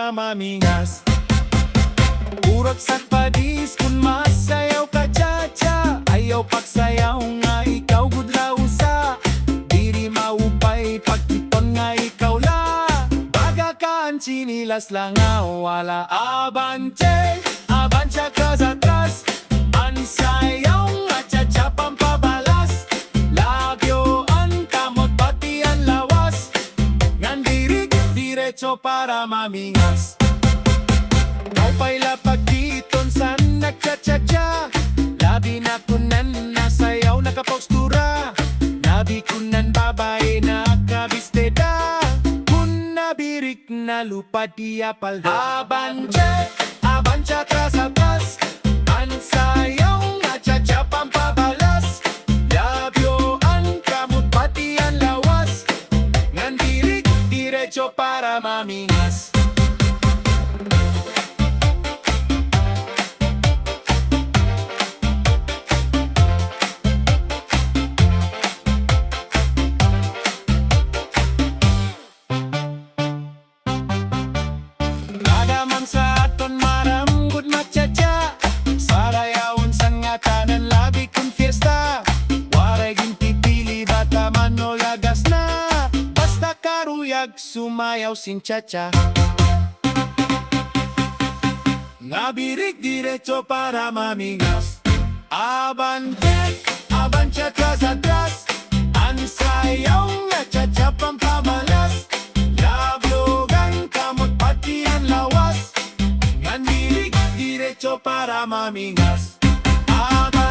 para mamingas. Urot sa padis kung masayaw ka cha-cha. Ayaw pagsayaw nga ikaw gudlaw sa. Diri maupay pagkiton nga ikaw la. Baga ka ang chinilas lang nga wala. Abante, abante ka sa atras. Ang sayaw nga cha-cha pampabalas. Labyo ang kamot pati ang lawas. Ngan dirig diretso para mamingas. Kaupay lapag diton sa nagcha-cha-cha. Labi na kunan nasayaw nakapostura. Labi kunan babae nakabisteda. Kun nabirik na lupad iya palda. Abante, abante atras atras. Ang sayaw nga cha-cha pampabalas. Labyo ang kamot pati ang lawas. Ngan dirig diretso para mamingas. Nagaman sa aton maramgod matcha-cha. Sarayawon sa nga tanan labi kung fiesta. Waray gintipili bata man o lagas na. Basta karuyag sumayaw sin cha-cha. Nabirig diretso para mamingas. Abante, abante atras atras. Ang sayaw nga cha-cha pampabalas. Lablogan kamot pati ang lawas. Ngan dirig diretso para mamingas. Abante